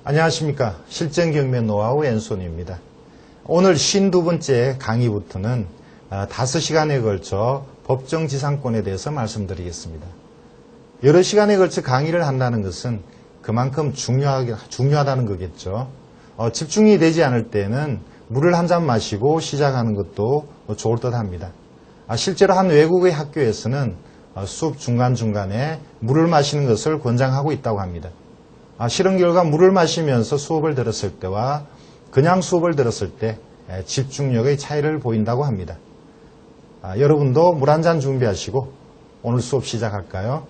안녕하십니까. 실전경매 노하우 앤손입니다. 오늘 52번째 강의부터는 5시간에 걸쳐 법정지상권에 대해서 말씀드리겠습니다. 여러 시간에 걸쳐 강의를 한다는 것은 그만큼 중요하다는 거겠죠. 집중이 되지 않을 때는 물을 한 잔 마시고 시작하는 것도 좋을 듯 합니다. 실제로 한 외국의 학교에서는 수업 중간중간에 물을 마시는 것을 권장하고 있다고 합니다. 실험 결과 물을 마시면서 수업을 들었을 때와 그냥 수업을 들었을 때 집중력의 차이를 보인다고 합니다. 여러분도 물 한 잔 준비하시고 오늘 수업 시작할까요?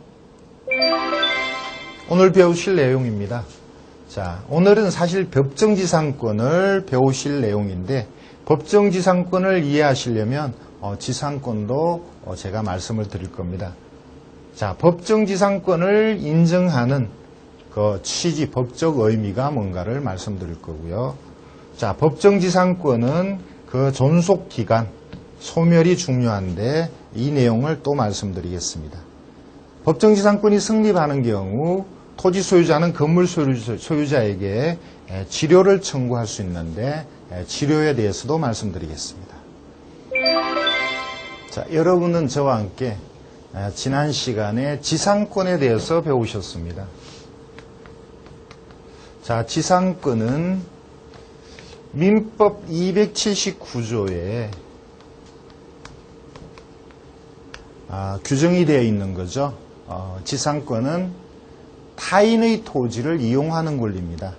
오늘 배우실 내용입니다. 자, 오늘은 사실 법정지상권을 배우실 내용인데 법정지상권을 이해하시려면 지상권도 제가 말씀을 드릴 겁니다. 자, 법정지상권을 인정하는 그 취지, 법적 의미가 뭔가를 말씀드릴 거고요. 자, 법정지상권은 그 존속기간, 소멸이 중요한데 이 내용을 또 말씀드리겠습니다. 법정지상권이 성립하는 경우 토지 소유자는 건물 소유자에게 지료를 청구할 수 있는데 지료에 대해서도 말씀드리겠습니다. 자, 여러분은 저와 함께 지난 시간에 지상권에 대해서 배우셨습니다. 자, 지상권은 민법 279조에 규정이 되어 있는 거죠. 지상권은 타인의 토지를 이용하는 권리입니다.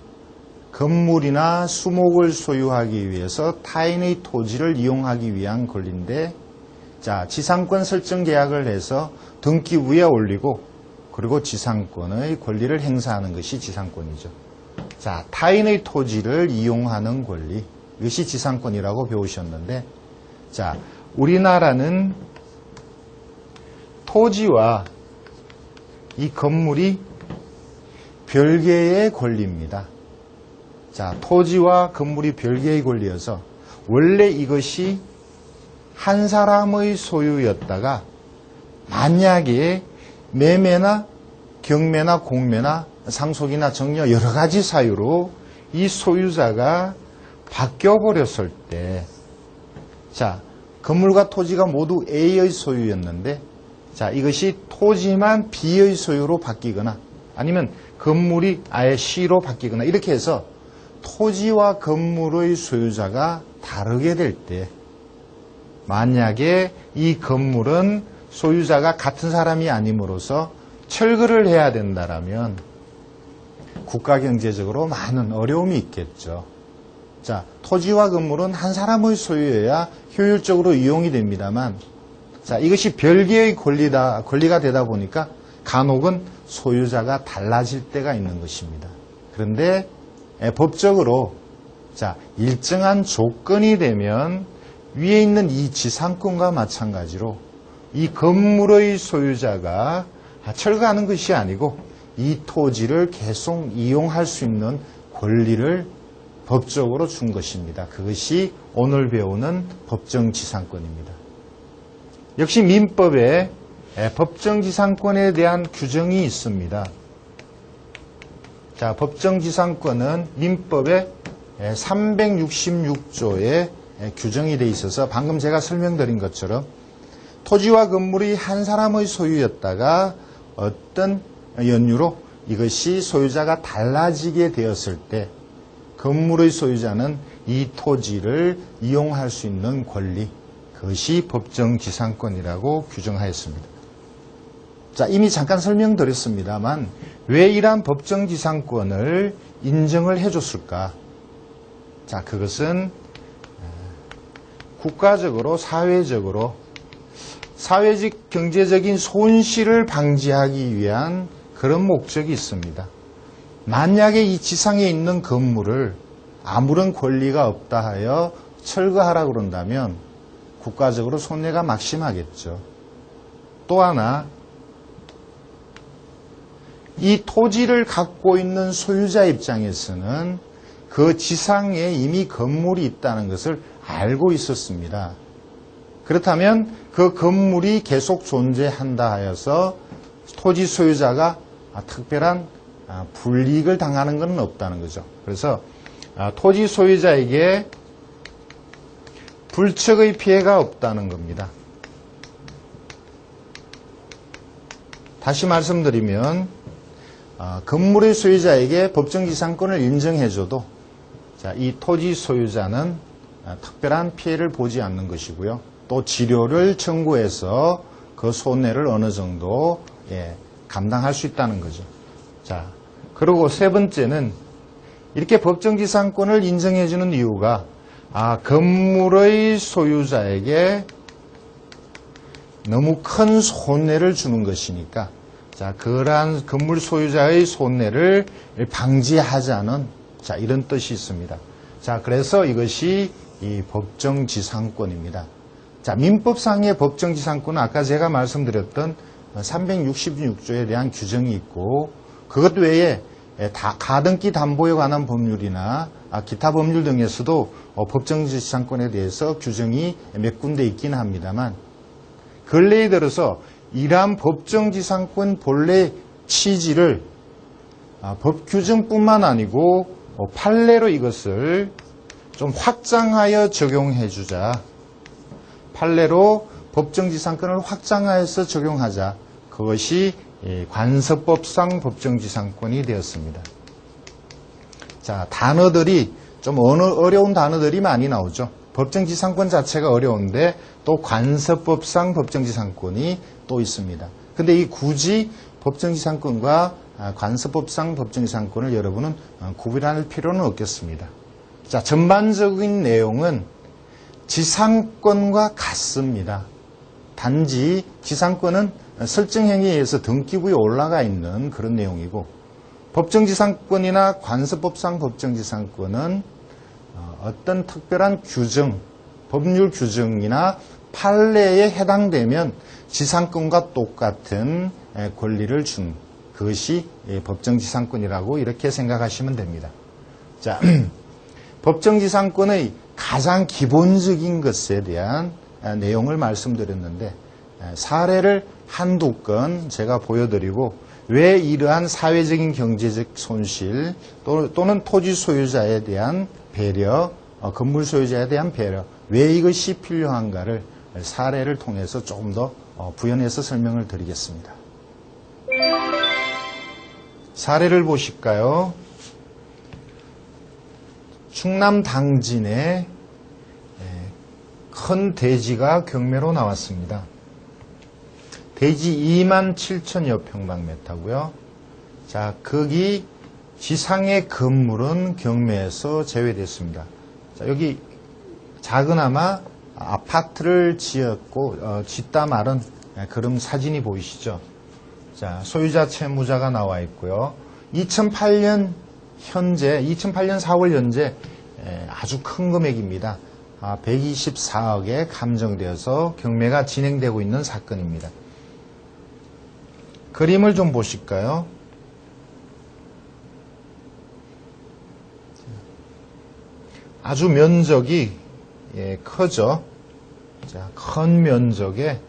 건물이나 수목을 소유하기 위해서 타인의 토지를 이용하기 위한 권리인데, 자, 지상권 설정 계약을 해서 등기부에 올리고 그리고 지상권의 권리를 행사하는 것이 지상권이죠. 자, 타인의 토지를 이용하는 권리, 이것이 지상권이라고 배우셨는데, 자, 우리나라는 토지와 이 건물이 별개의 권리입니다. 자, 토지와 건물이 별개의 권리여서 원래 이것이 한 사람의 소유였다가 만약에 매매나 경매나 공매나 상속이나 정려 여러 가지 사유로 이 소유자가 바뀌어 버렸을 때, 자, 건물과 토지가 모두 A의 소유였는데, 자, 이것이 토지만 B의 소유로 바뀌거나 아니면 건물이 아예 C로 바뀌거나 이렇게 해서 토지와 건물의 소유자가 다르게 될 때, 만약에 이 건물은 소유자가 같은 사람이 아님으로써 철거를 해야 된다라면 국가 경제적으로 많은 어려움이 있겠죠. 자, 토지와 건물은 한 사람의 소유여야 효율적으로 이용이 됩니다만, 자, 이것이 별개의 권리가 되다 보니까 간혹은 소유자가 달라질 때가 있는 것입니다. 그런데 법적으로, 자, 일정한 조건이 되면 위에 있는 이 지상권과 마찬가지로 이 건물의 소유자가 철거하는 것이 아니고 이 토지를 계속 이용할 수 있는 권리를 법적으로 준 것입니다. 그것이 오늘 배우는 법정지상권입니다. 역시 민법에 법정지상권에 대한 규정이 있습니다. 자, 법정지상권은 민법의 366조에 규정이 되어 있어서 방금 제가 설명드린 것처럼 토지와 건물이 한 사람의 소유였다가 어떤 연유로 이것이 소유자가 달라지게 되었을 때 건물의 소유자는 이 토지를 이용할 수 있는 권리, 그것이 법정지상권이라고 규정하였습니다. 자, 이미 잠깐 설명드렸습니다만 왜 이러한 법정지상권을 인정을 해줬을까? 자, 그것은 국가적으로 사회적 경제적인 손실을 방지하기 위한 그런 목적이 있습니다. 만약에 이 지상에 있는 건물을 아무런 권리가 없다 하여 철거하라고 그런다면 국가적으로 손해가 막심하겠죠. 또 하나, 이 토지를 갖고 있는 소유자 입장에서는 그 지상에 이미 건물이 있다는 것을 알고 있었습니다. 그렇다면 그 건물이 계속 존재한다 하여서 토지 소유자가 특별한 불이익을 당하는 건 없다는 거죠. 그래서 토지 소유자에게 불척의 피해가 없다는 겁니다. 다시 말씀드리면 건물의 소유자에게 법정지상권을 인정해줘도 이 토지 소유자는 특별한 피해를 보지 않는 것이고요. 또 지료를 청구해서 그 손해를 어느 정도 감당할 수 있다는 거죠. 자, 그리고 세 번째는 이렇게 법정지상권을 인정해주는 이유가 건물의 소유자에게 너무 큰 손해를 주는 것이니까 그러한 건물 소유자의 손해를 방지하자는 이런 뜻이 있습니다. 그래서 이것이 이 법정지상권입니다. 민법상의 법정지상권은 아까 제가 말씀드렸던 366조에 대한 규정이 있고 그것 외에 가등기 담보에 관한 법률이나 기타 법률 등에서도 법정지상권에 대해서 규정이 몇 군데 있긴 합니다만 근래에 들어서 이러한 법정지상권 본래 취지를 법 규정뿐만 아니고 판례로 이것을 좀 확장하여 적용해 주자. 판례로 법정지상권을 확장하여서 적용하자. 그것이 관서법상 법정지상권이 되었습니다. 자, 단어들이 좀 어려운 단어들이 많이 나오죠. 법정지상권 자체가 어려운데 또 관서법상 법정지상권이 또 있습니다. 근데 이 굳이 법정지상권과 관서법상 법정지상권을 여러분은 구별할 필요는 없겠습니다. 자, 전반적인 내용은 지상권과 같습니다. 단지 지상권은 설정행위에 의해서 등기부에 올라가 있는 그런 내용이고 법정지상권이나 관서법상 법정지상권은 어떤 특별한 규정, 법률 규정이나 판례에 해당되면 지상권과 똑같은 권리를 준 그것이 법정지상권이라고 이렇게 생각하시면 됩니다. 자, 법정지상권의 가장 기본적인 것에 대한 내용을 말씀드렸는데 사례를 한두 건 제가 보여드리고 왜 이러한 사회적인 경제적 손실 또는 토지 소유자에 대한 배려, 건물 소유자에 대한 배려, 왜 이것이 필요한가를 사례를 통해서 조금 더 부연해서 설명을 드리겠습니다. 사례를 보실까요? 충남 당진에 큰 대지가 경매로 나왔습니다. 대지 27,000여 평방미터고요. 자, 거기 지상의 건물은 경매에서 제외됐습니다. 자, 여기 작은아마 아파트를 지었고 짓다 말은 그런 사진이 보이시죠? 자, 소유자 채무자가 나와 있고요. 2008년 4월 현재 아주 큰 금액입니다. 124억에 감정되어서 경매가 진행되고 있는 사건입니다. 그림을 좀 보실까요? 아주 면적이 크죠. 자, 큰 면적의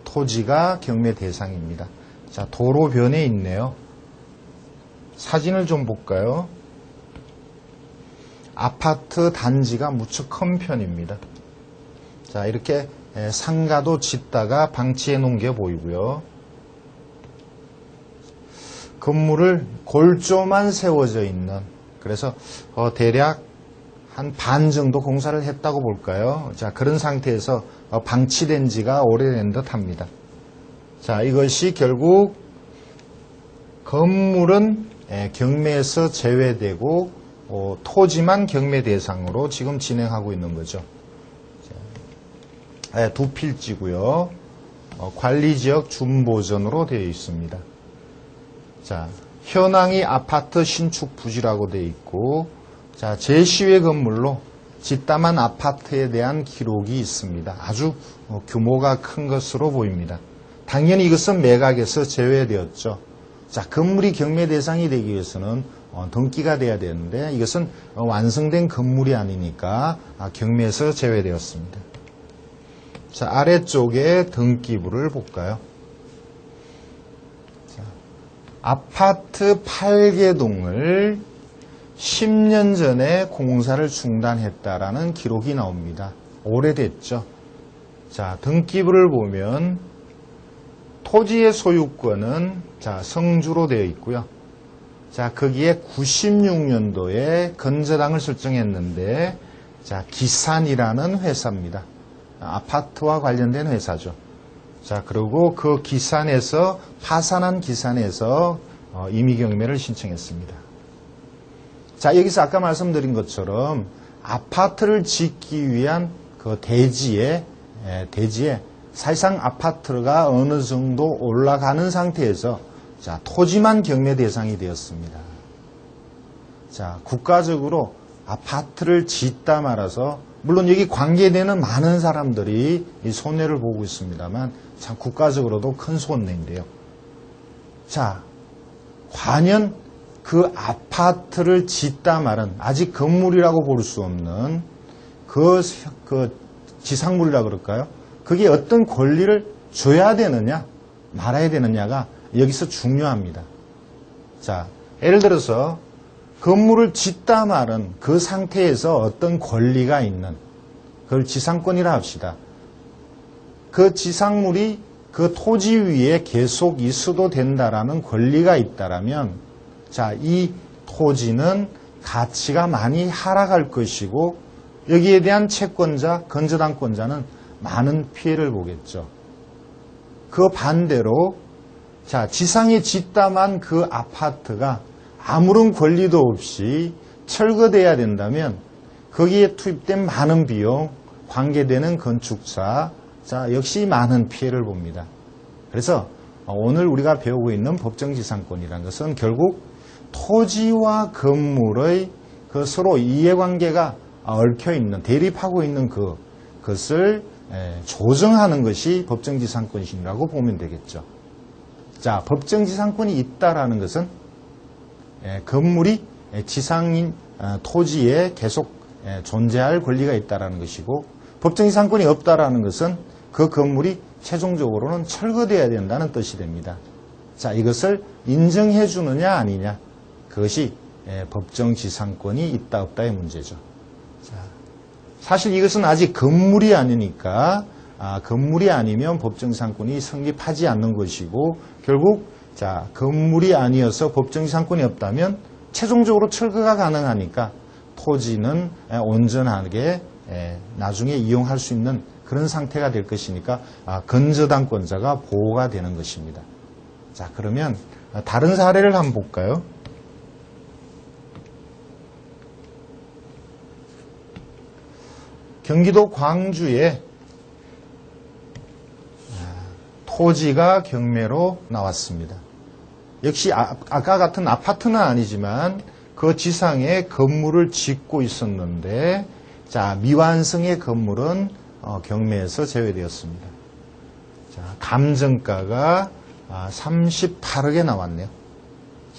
토지가 경매 대상입니다. 자, 도로변에 있네요. 사진을 좀 볼까요? 아파트 단지가 무척 큰 편입니다. 자, 이렇게 상가도 짓다가 방치해 놓은 게 보이고요. 건물을 골조만 세워져 있는, 그래서 대략 한 반 정도 공사를 했다고 볼까요? 자, 그런 상태에서 방치된 지가 오래된 듯 합니다. 자, 이것이 결국 건물은 경매에서 제외되고 토지만 경매 대상으로 지금 진행하고 있는 거죠. 두 필지고요. 관리지역 준보전으로 되어 있습니다. 자, 현황이 아파트 신축 부지라고 되어 있고, 자, 제시외 건물로 짓담한 아파트에 대한 기록이 있습니다. 아주 규모가 큰 것으로 보입니다. 당연히 이것은 매각에서 제외되었죠. 자, 건물이 경매 대상이 되기 위해서는 등기가 돼야 되는데 이것은 완성된 건물이 아니니까 경매에서 제외되었습니다. 자, 아래쪽에 등기부를 볼까요? 자, 아파트 8개동을 10년 전에 공사를 중단했다라는 기록이 나옵니다. 오래됐죠. 자, 등기부를 보면 토지의 소유권은 성주로 되어 있고요. 자, 거기에 96년도에 건저당을 설정했는데, 자, 기산이라는 회사입니다. 아파트와 관련된 회사죠. 자, 그리고 그 기산에서, 파산한 기산에서 임의경매를 신청했습니다. 자, 여기서 아까 말씀드린 것처럼 아파트를 짓기 위한 그 대지에 사실상 아파트가 어느 정도 올라가는 상태에서 자, 토지만 경매 대상이 되었습니다. 자, 국가적으로 아파트를 짓다 말아서 물론 여기 관계되는 많은 사람들이 이 손해를 보고 있습니다만 참 국가적으로도 큰 손해인데요. 자, 과연 그 아파트를 짓다 말은 아직 건물이라고 볼 수 없는 그 지상물이라 그럴까요? 그게 어떤 권리를 줘야 되느냐 말아야 되느냐가 여기서 중요합니다. 자, 예를 들어서 건물을 짓다 말은 그 상태에서 어떤 권리가 있는 그걸 지상권이라 합시다. 그 지상물이 그 토지 위에 계속 있어도 된다라는 권리가 있다라면 자, 이 토지는 가치가 많이 하락할 것이고 여기에 대한 채권자, 건저당권자는 많은 피해를 보겠죠. 그 반대로 자, 지상에 짓다만 그 아파트가 아무런 권리도 없이 철거돼야 된다면 거기에 투입된 많은 비용, 관계되는 건축사, 자, 역시 많은 피해를 봅니다. 그래서 오늘 우리가 배우고 있는 법정지상권이라는 것은 결국 토지와 건물의 그 서로 이해관계가 얽혀있는, 대립하고 있는 그것을 조정하는 것이 법정지상권이라고 보면 되겠죠. 자, 법정지상권이 있다라는 것은 건물이 지상인 토지에 계속 존재할 권리가 있다라는 것이고 법정지상권이 없다라는 것은 그 건물이 최종적으로는 철거되어야 된다는 뜻이 됩니다. 자, 이것을 인정해 주느냐 아니냐 그것이 법정지상권이 있다 없다의 문제죠. 자, 사실 이것은 아직 건물이 아니니까 건물이 아니면 법정지상권이 성립하지 않는 것이고 결국 자, 건물이 아니어서 법정지상권이 없다면 최종적으로 철거가 가능하니까 토지는 온전하게 나중에 이용할 수 있는 그런 상태가 될 것이니까 건저당권자가 보호가 되는 것입니다. 자, 그러면 다른 사례를 한번 볼까요? 경기도 광주에 토지가 경매로 나왔습니다. 역시 아까 같은 아파트는 아니지만 그 지상에 건물을 짓고 있었는데 자, 미완성의 건물은 경매에서 제외되었습니다. 자, 감정가가 38억에 나왔네요.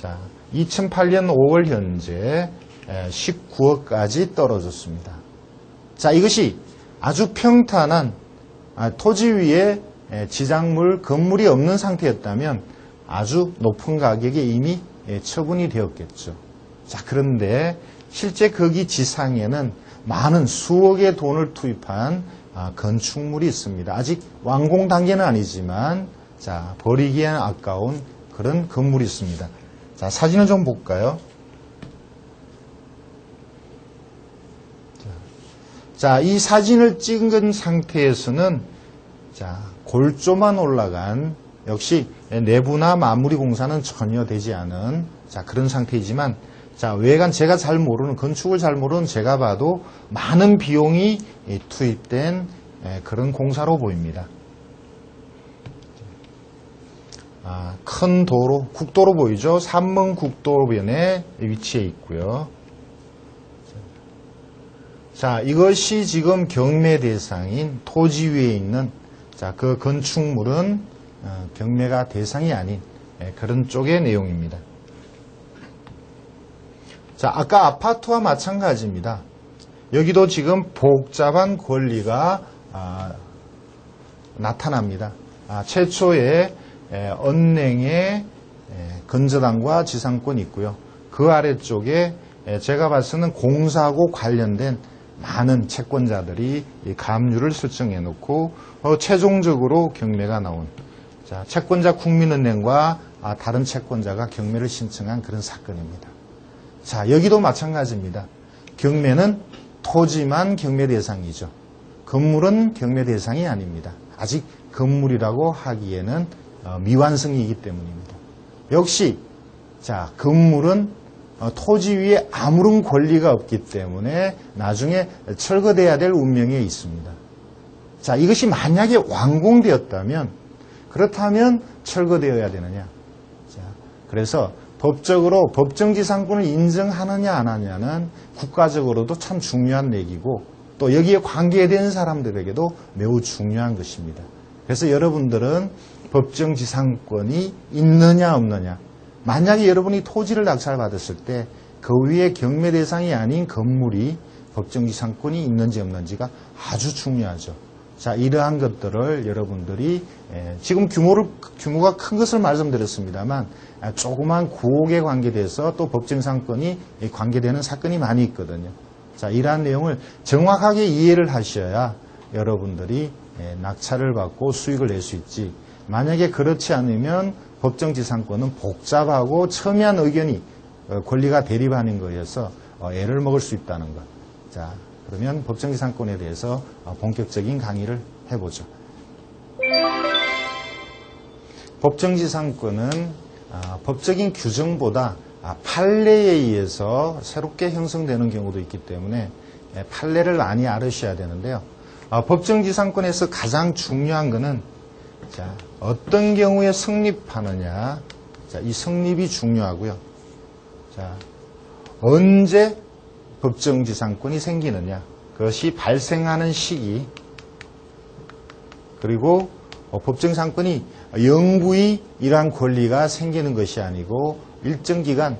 자, 2008년 5월 현재 19억까지 떨어졌습니다. 자, 이것이 아주 평탄한 토지 위에 지상물, 건물이 없는 상태였다면 아주 높은 가격에 이미 처분이 되었겠죠. 자, 그런데 실제 거기 지상에는 많은 수억의 돈을 투입한 건축물이 있습니다. 아직 완공 단계는 아니지만 자, 버리기에는 아까운 그런 건물이 있습니다. 자, 사진을 좀 볼까요? 자, 이 사진을 찍은 상태에서는 자, 골조만 올라간 역시 내부나 마무리 공사는 전혀 되지 않은 자, 그런 상태이지만 자, 외관 제가 잘 모르는 건축을 잘 모르는 제가 봐도 많은 비용이 투입된 그런 공사로 보입니다. 큰 도로, 국도로 보이죠? 삼문 국도변에 위치해 있고요. 자, 이것이 지금 경매 대상인 토지 위에 있는 자, 그 건축물은 경매가 대상이 아닌 그런 쪽의 내용입니다. 자, 아까 아파트와 마찬가지입니다. 여기도 지금 복잡한 권리가 나타납니다. 최초에 언행의 건저당과 지상권이 있고요. 그 아래쪽에 제가 봤을 때는 공사하고 관련된 많은 채권자들이 이 가압류를 설정해 놓고 최종적으로 경매가 나온, 자, 채권자 국민은행과 다른 채권자가 경매를 신청한 그런 사건입니다. 자, 여기도 마찬가지입니다. 경매는 토지만 경매 대상이죠. 건물은 경매 대상이 아닙니다. 아직 건물이라고 하기에는 미완성이기 때문입니다. 역시 자, 건물은 토지 위에 아무런 권리가 없기 때문에 나중에 철거돼야 될 운명에 있습니다. 자, 이것이 만약에 완공되었다면, 그렇다면 철거되어야 되느냐. 자, 그래서 법적으로 법정지상권을 인정하느냐 안 하느냐는 국가적으로도 참 중요한 얘기고, 또 여기에 관계된 사람들에게도 매우 중요한 것입니다. 그래서 여러분들은 법정지상권이 있느냐 없느냐, 만약에 여러분이 토지를 낙찰받았을 때 그 위에 경매 대상이 아닌 건물이 법정지상권이 있는지 없는지가 아주 중요하죠. 자, 이러한 것들을 여러분들이 지금 규모가 큰 것을 말씀드렸습니다만 조그만 구옥에 관계돼서 또 법정지상권이 관계되는 사건이 많이 있거든요. 자, 이러한 내용을 정확하게 이해를 하셔야 여러분들이 낙찰을 받고 수익을 낼 수 있지, 만약에 그렇지 않으면 법정지상권은 복잡하고 첨예한 의견이 권리가 대립하는 거여서 애를 먹을 수 있다는 것. 자, 그러면 법정지상권에 대해서 본격적인 강의를 해보죠. 법정지상권은 법적인 규정보다 판례에 의해서 새롭게 형성되는 경우도 있기 때문에 판례를 많이 알으셔야 되는데요. 법정지상권에서 가장 중요한 것은 자, 어떤 경우에 성립하느냐, 자, 이 성립이 중요하고요. 자, 언제 법정지상권이 생기느냐, 그것이 발생하는 시기, 그리고 법정지상권이 영구히 이러한 권리가 생기는 것이 아니고 일정 기간,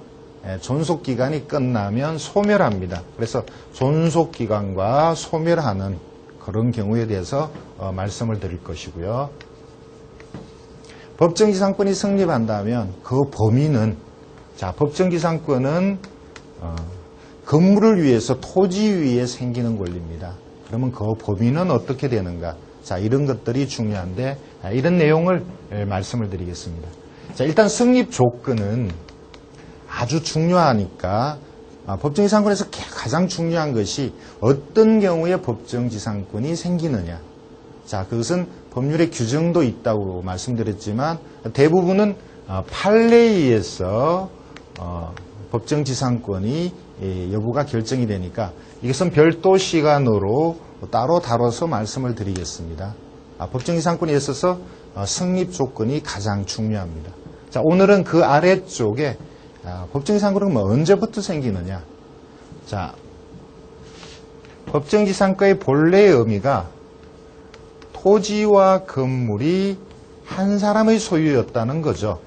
존속기간이 끝나면 소멸합니다. 그래서 존속기간과 소멸하는 그런 경우에 대해서 말씀을 드릴 것이고요. 법정지상권이 성립한다면 그 범위는, 자, 법정지상권은 건물을 위해서 토지 위에 생기는 권리입니다. 그러면 그 범위는 어떻게 되는가? 자, 이런 것들이 중요한데 이런 내용을 말씀을 드리겠습니다. 자, 일단 성립 조건은 아주 중요하니까 법정지상권에서 가장 중요한 것이 어떤 경우에 법정지상권이 생기느냐. 자, 그것은 법률의 규정도 있다고 말씀드렸지만 대부분은 판례에 의해서 법정지상권이 여부가 결정이 되니까 이것은 별도 시간으로 따로 다뤄서 말씀을 드리겠습니다. 법정지상권에 있어서 성립 조건이 가장 중요합니다. 자, 오늘은 그 아래쪽에 법정지상권은 언제부터 생기느냐. 자, 법정지상권의 본래의 의미가 토지와 건물이 한 사람의 소유였다는 거죠.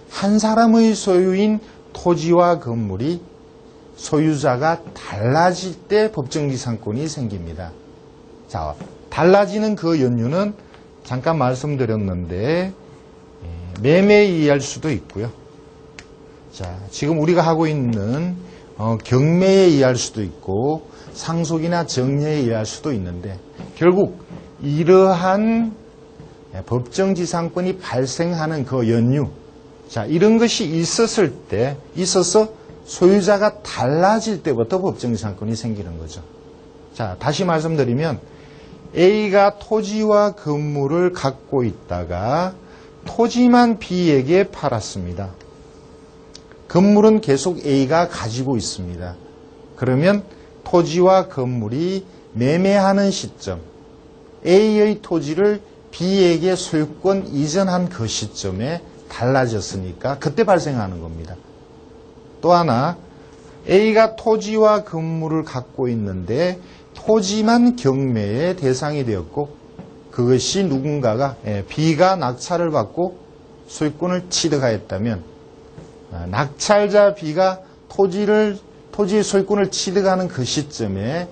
한 사람의 소유인 토지와 건물이 소유자가 달라질 때 법정지상권이 생깁니다. 자, 달라지는 그 연유는 잠깐 말씀드렸는데 매매에 의할 수도 있고요. 자, 지금 우리가 하고 있는 경매에 의할 수도 있고 상속이나 정려에 의할 수도 있는데 결국 이러한 법정지상권이 발생하는 그 연유, 자, 이런 것이 있어서 소유자가 달라질 때부터 법정지상권이 생기는 거죠. 자, 다시 말씀드리면 A가 토지와 건물을 갖고 있다가 토지만 B에게 팔았습니다. 건물은 계속 A가 가지고 있습니다. 그러면 토지와 건물이 매매하는 시점, A의 토지를 B에게 소유권 이전한 그 시점에 달라졌으니까 그때 발생하는 겁니다. 또 하나, A가 토지와 건물을 갖고 있는데 토지만 경매의 대상이 되었고 그것이 누군가가 B가 낙찰을 받고 소유권을 취득하였다면 낙찰자 B가 토지의 소유권을 취득하는 그 시점에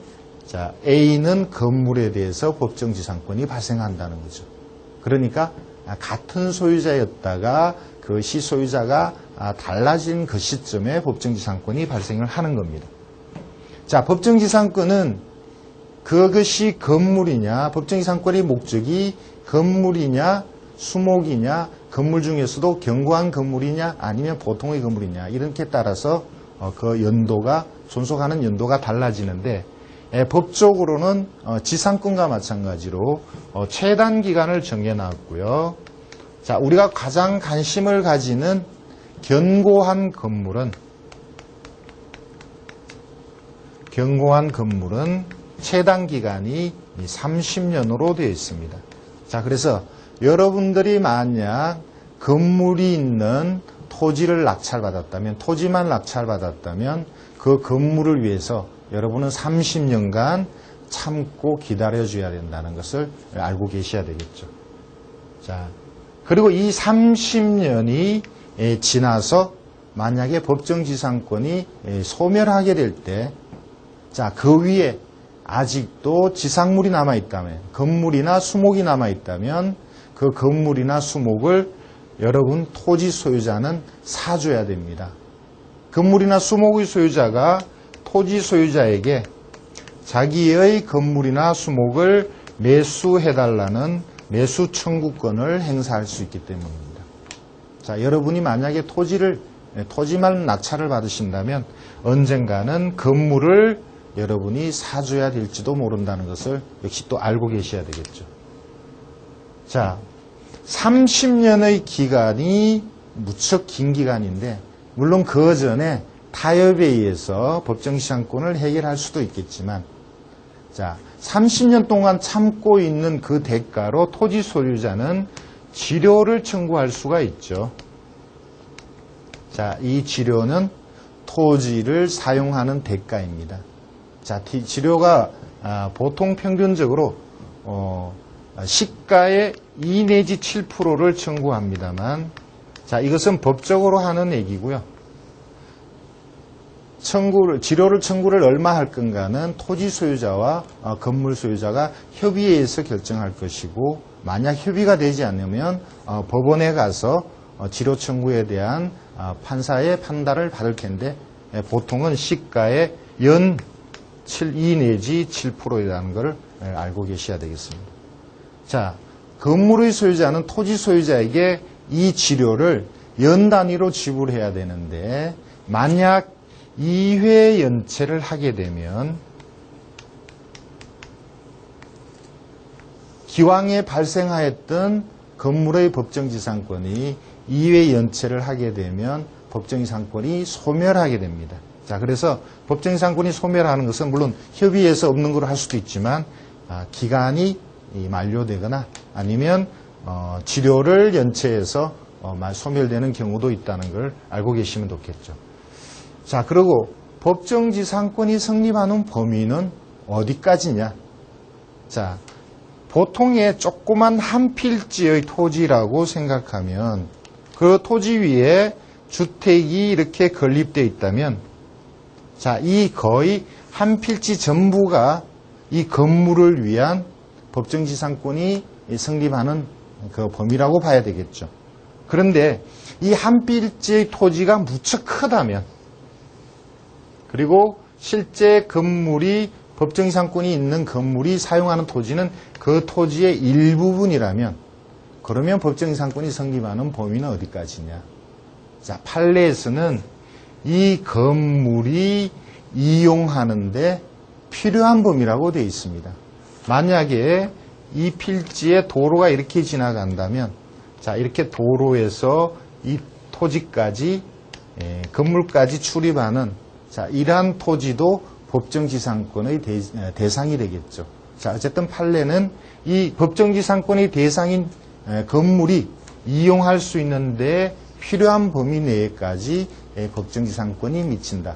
자, A는 건물에 대해서 법정지상권이 발생한다는 거죠. 그러니까 같은 소유자였다가 그 시소유자가 달라진 그 시점에 법정지상권이 발생을 하는 겁니다. 자, 법정지상권은 그것이 건물이냐, 법정지상권의 목적이 건물이냐, 수목이냐, 건물 중에서도 견고한 건물이냐, 아니면 보통의 건물이냐, 이렇게 따라서 그 연도가, 존속하는 연도가 달라지는데, 법적으로는 지상권과 마찬가지로 최단 기간을 정해놨고요. 자, 우리가 가장 관심을 가지는 견고한 건물은 최단 기간이 30년으로 되어 있습니다. 자, 그래서 여러분들이 만약 건물이 있는 토지를 낙찰받았다면, 토지만 낙찰받았다면 그 건물을 위해서 여러분은 30년간 참고 기다려줘야 된다는 것을 알고 계셔야 되겠죠. 자, 그리고 이 30년이 지나서 만약에 법정지상권이 소멸하게 될 때, 자, 그 위에 아직도 지상물이 남아있다면, 건물이나 수목이 남아있다면 그 건물이나 수목을 여러분 토지 소유자는 사줘야 됩니다. 건물이나 수목의 소유자가 토지 소유자에게 자기의 건물이나 수목을 매수해달라는 매수 청구권을 행사할 수 있기 때문입니다. 자, 여러분이 만약에 토지만 낙찰을 받으신다면 언젠가는 건물을 여러분이 사줘야 될지도 모른다는 것을 역시 또 알고 계셔야 되겠죠. 자, 30년의 기간이 무척 긴 기간인데, 물론 그 전에 타협에 의해서 법정지상권을 해결할 수도 있겠지만, 자, 30년 동안 참고 있는 그 대가로 토지 소유자는 지료를 청구할 수가 있죠. 자, 이 지료는 토지를 사용하는 대가입니다. 자, 지료가 보통 평균적으로 시가의 2 내지 7%를 청구합니다만, 자, 이것은 법적으로 하는 얘기고요. 지료를 청구를 얼마 할 건가는 토지 소유자와 건물 소유자가 협의해서 결정할 것이고, 만약 협의가 되지 않으면 법원에 가서 지료 청구에 대한 판사의 판단을 받을 텐데, 보통은 시가의 연 2 내지 7%이라는 것을 알고 계셔야 되겠습니다. 자, 건물의 소유자는 토지 소유자에게 이 지료를 연 단위로 지불해야 되는데, 만약 2회 연체를 하게 되면 기왕에 발생하였던 건물의 법정지상권이 2회 연체를 하게 되면 법정지상권이 소멸하게 됩니다. 자, 그래서 법정지상권이 소멸하는 것은 물론 협의해서 없는 걸로 할 수도 있지만, 기간이 만료되거나 아니면 지료를 연체해서 소멸되는 경우도 있다는 걸 알고 계시면 좋겠죠. 자, 그리고 법정지상권이 성립하는 범위는 어디까지냐? 자, 보통의 조그만 한 필지의 토지라고 생각하면 그 토지 위에 주택이 이렇게 건립되어 있다면, 자, 이 거의 한 필지 전부가 이 건물을 위한 법정지상권이 성립하는 그 범위라고 봐야 되겠죠. 그런데 이 한 필지의 토지가 무척 크다면, 그리고 실제 건물이 법정지상권이 있는 건물이 사용하는 토지는 그 토지의 일부분이라면, 그러면 법정지상권이 성립하는 범위는 어디까지냐? 자, 판례에서는 이 건물이 이용하는데 필요한 범위라고 되어 있습니다. 만약에 이 필지에 도로가 이렇게 지나간다면, 자, 이렇게 도로에서 이 토지까지, 건물까지 출입하는, 자, 이러한 토지도 법정지상권의 대상이 되겠죠. 자, 어쨌든 판례는 이 법정지상권의 대상인 건물이 이용할 수 있는데 필요한 범위 내에까지 법정지상권이 미친다.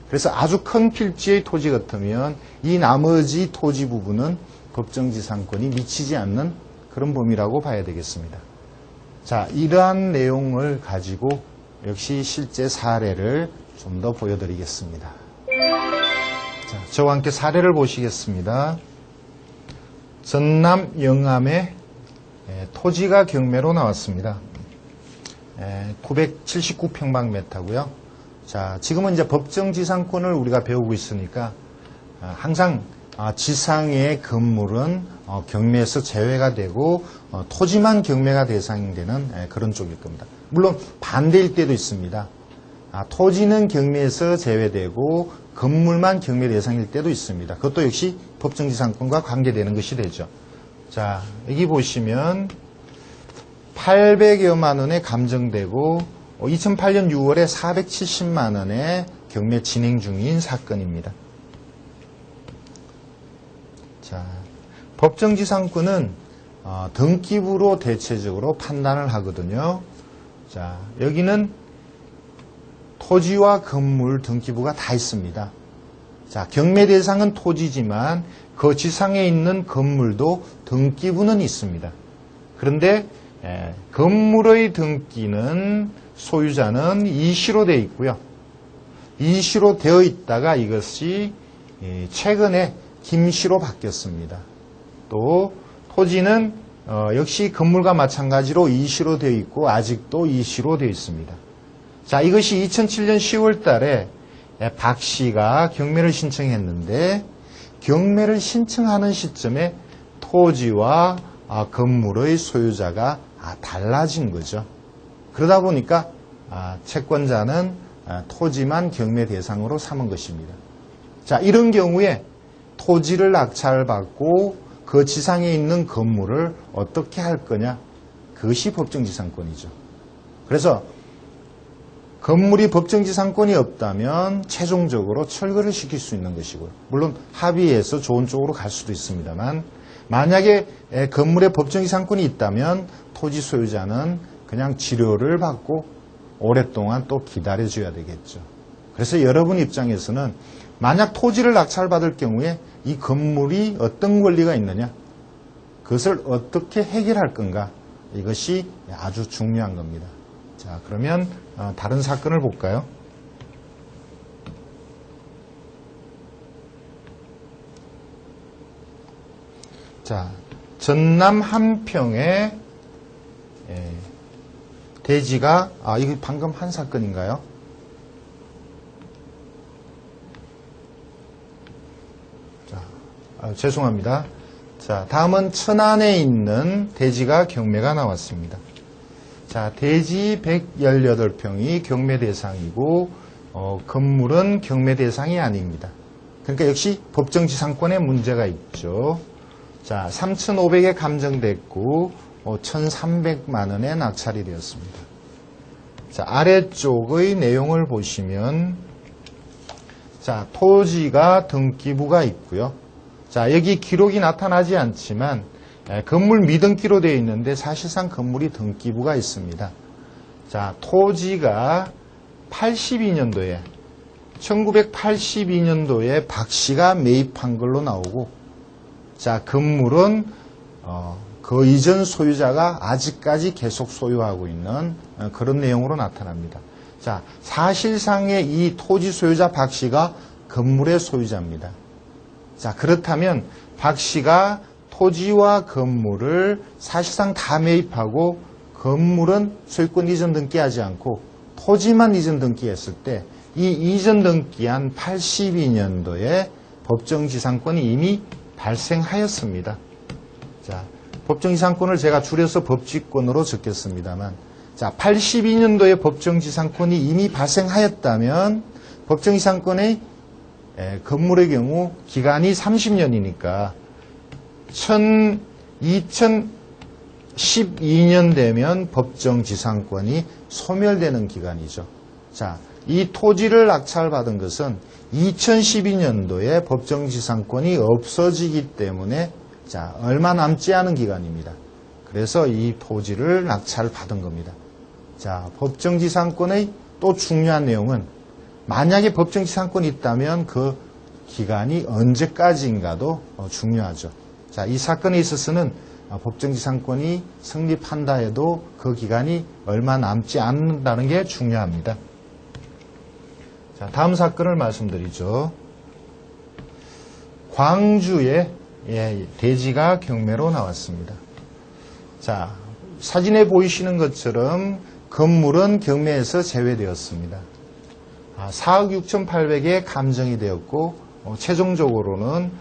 그래서 아주 큰 필지의 토지 같으면 이 나머지 토지 부분은 법정지상권이 미치지 않는 그런 범위라고 봐야 되겠습니다. 자, 이러한 내용을 가지고 역시 실제 사례를 좀 더 보여드리겠습니다. 자, 저와 함께 사례를 보시겠습니다. 전남 영암에 토지가 경매로 나왔습니다. 979평방미터고요. 자, 지금은 이제 법정지상권을 우리가 배우고 있으니까 항상 지상의 건물은 경매에서 제외가 되고 토지만 경매가 대상되는 그런 쪽일 겁니다. 물론 반대일 때도 있습니다. 토지는 경매에서 제외되고 건물만 경매 대상일 때도 있습니다. 그것도 역시 법정지상권과 관계되는 것이 되죠. 자, 여기 보시면 800여만 원에 감정되고 2008년 6월에 470만 원에 경매 진행 중인 사건입니다. 자, 법정지상권은 등기부로 대체적으로 판단을 하거든요. 자, 여기는 토지와 건물 등기부가 다 있습니다. 자, 경매 대상은 토지지만 그 지상에 있는 건물도 등기부는 있습니다. 그런데 건물의 등기는 소유자는 이시로 되어 있고요. 이시로 되어 있다가 이것이 최근에 김시로 바뀌었습니다. 또 토지는 역시 건물과 마찬가지로 이시로 되어 있고 아직도 이시로 되어 있습니다. 자, 이것이 2007년 10월 달에 박 씨가 경매를 신청했는데 경매를 신청하는 시점에 토지와 건물의 소유자가 달라진 거죠. 그러다 보니까 채권자는 토지만 경매 대상으로 삼은 것입니다. 자, 이런 경우에 토지를 낙찰받고 그 지상에 있는 건물을 어떻게 할 거냐? 그것이 법정지상권이죠. 그래서 건물이 법정지상권이 없다면 최종적으로 철거를 시킬 수 있는 것이고요. 물론 합의해서 좋은 쪽으로 갈 수도 있습니다만 만약에 건물에 법정지상권이 있다면 토지 소유자는 그냥 지료를 받고 오랫동안 또 기다려줘야 되겠죠. 그래서 여러분 입장에서는 만약 토지를 낙찰받을 경우에 이 건물이 어떤 권리가 있느냐, 그것을 어떻게 해결할 건가, 이것이 아주 중요한 겁니다. 자, 그러면 다른 사건을 볼까요? 자, 전남 한평에 대지가, 이거 방금 한 사건인가요? 자, 죄송합니다. 자, 다음은 천안에 있는 대지가 경매가 나왔습니다. 자, 대지 118평이 경매 대상이고 건물은 경매 대상이 아닙니다. 그러니까 역시 법정지상권에 문제가 있죠. 자, 3,500에 감정됐고 1,300만 원에 낙찰이 되었습니다. 자, 아래쪽의 내용을 보시면 자, 토지가 등기부가 있고요. 자, 여기 기록이 나타나지 않지만 건물 미등기로 되어 있는데 사실상 건물이 등기부가 있습니다. 자, 토지가 82년도에 1982년도에 박 씨가 매입한 걸로 나오고, 자, 건물은 그 이전 소유자가 아직까지 계속 소유하고 있는 그런 내용으로 나타납니다. 자, 사실상의 이 토지 소유자 박 씨가 건물의 소유자입니다. 자, 그렇다면 박 씨가 토지와 건물을 사실상 다 매입하고 건물은 소유권 이전 등기하지 않고 토지만 이전 등기했을 때 이 이전 등기한 82년도에 법정지상권이 이미 발생하였습니다. 자, 법정지상권을 제가 줄여서 법지권으로 적겠습니다만, 자, 82년도에 법정지상권이 이미 발생하였다면 법정지상권의 건물의 경우 기간이 30년이니까 2012년 되면 법정지상권이 소멸되는 기간이죠. 자, 이 토지를 낙찰받은 것은 2012년도에 법정지상권이 없어지기 때문에 자, 얼마 남지 않은 기간입니다. 그래서 이 토지를 낙찰받은 겁니다. 자, 법정지상권의 또 중요한 내용은 만약에 법정지상권이 있다면 그 기간이 언제까지인가도 중요하죠. 자, 이 사건에 있어서는 법정지상권이 성립한다 해도 그 기간이 얼마 남지 않는다는 게 중요합니다. 자, 다음 사건을 말씀드리죠. 광주에 대지가 경매로 나왔습니다. 자, 사진에 보이시는 것처럼 건물은 경매에서 제외되었습니다. 4억 6,800에 감정이 되었고 최종적으로는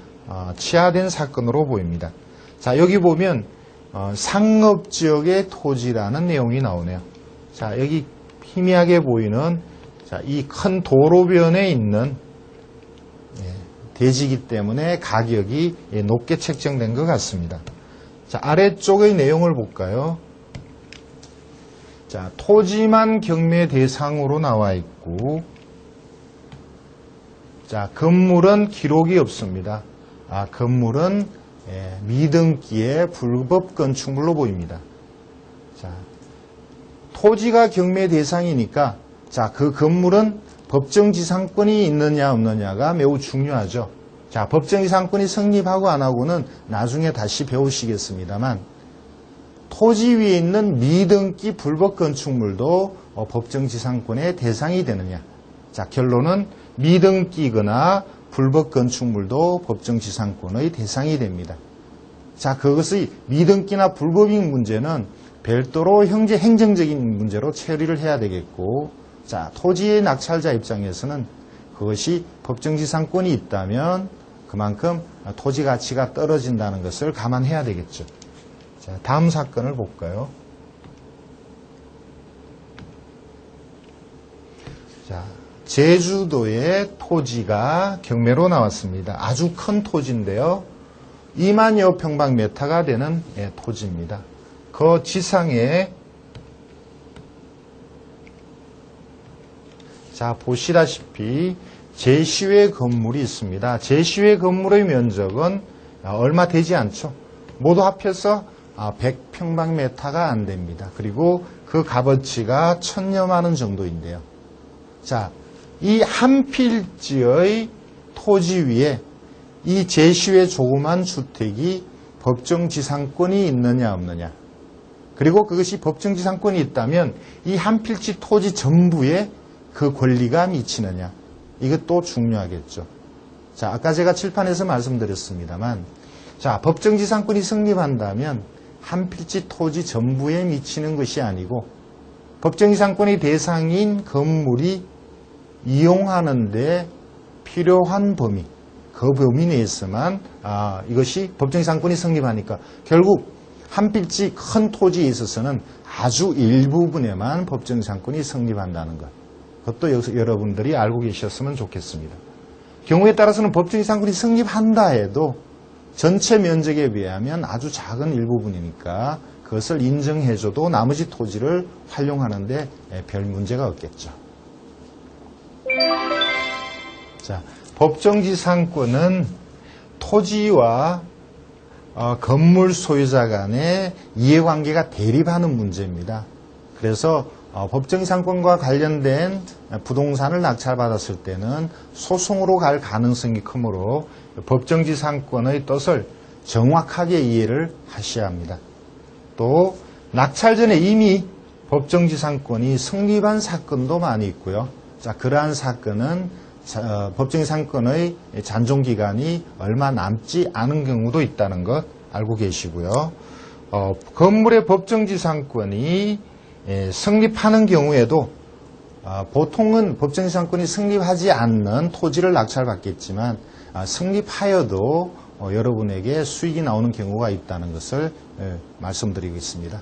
취하된 사건으로 보입니다. 자, 여기 보면 상업지역의 토지라는 내용이 나오네요. 자, 여기 희미하게 보이는 이 큰 도로변에 있는 대지이기 때문에 가격이 높게 책정된 것 같습니다. 자, 아래쪽의 내용을 볼까요? 자, 토지만 경매 대상으로 나와 있고, 자, 건물은 기록이 없습니다. 건물은 미등기의 불법 건축물로 보입니다. 자, 토지가 경매 대상이니까, 자, 그 건물은 법정지상권이 있느냐 없느냐가 매우 중요하죠. 자, 법정지상권이 성립하고 안 하고는 나중에 다시 배우시겠습니다만, 토지 위에 있는 미등기 불법 건축물도 법정지상권의 대상이 되느냐. 자, 결론은 미등기거나 불법 건축물도 법정지상권의 대상이 됩니다. 자, 그것의 미등기나 불법인 문제는 별도로 행정적인 문제로 처리를 해야 되겠고, 자, 토지의 낙찰자 입장에서는 그것이 법정지상권이 있다면 그만큼 토지 가치가 떨어진다는 것을 감안해야 되겠죠. 자, 다음 사건을 볼까요? 자, 제주도의 토지가 경매로 나왔습니다. 아주 큰 토지인데요. 2만여 평방미터가 되는 토지입니다. 그 지상에 자, 보시다시피 제시외 건물이 있습니다. 제시외 건물의 면적은 얼마 되지 않죠. 모두 합해서 100평방미터가 안 됩니다. 그리고 그 값어치가 1,000여만 원 정도인데요. 자, 이 한 필지의 토지 위에 이 제시외 조그만 주택이 법정지상권이 있느냐 없느냐. 그리고 그것이 법정지상권이 있다면 이 한 필지 토지 전부에 그 권리가 미치느냐. 이것도 중요하겠죠. 자, 아까 제가 칠판에서 말씀드렸습니다만, 자, 법정지상권이 성립한다면 한 필지 토지 전부에 미치는 것이 아니고 법정지상권의 대상인 건물이 이용하는데 필요한 범위, 그 범위 내에서만 이것이 법정지상권이 성립하니까 결국 한 필지 큰 토지에 있어서는 아주 일부분에만 법정지상권이 성립한다는 것. 그것도 여러분들이 알고 계셨으면 좋겠습니다. 경우에 따라서는 법정지상권이 성립한다 해도 전체 면적에 비하면 아주 작은 일부분이니까 그것을 인정해줘도 나머지 토지를 활용하는데 별 문제가 없겠죠. 자, 법정지상권은 토지와 건물 소유자 간의 이해관계가 대립하는 문제입니다. 그래서 법정지상권과 관련된 부동산을 낙찰받았을 때는 소송으로 갈 가능성이 크므로 법정지상권의 뜻을 정확하게 이해를 하셔야 합니다. 또 낙찰 전에 이미 법정지상권이 성립한 사건도 많이 있고요. 자, 그러한 사건은 법정지상권의 잔존기간이 얼마 남지 않은 경우도 있다는 것 알고 계시고요. 건물의 법정지상권이 성립하는 경우에도 보통은 법정지상권이 성립하지 않는 토지를 낙찰받겠지만 성립하여도 여러분에게 수익이 나오는 경우가 있다는 것을 말씀드리겠습니다.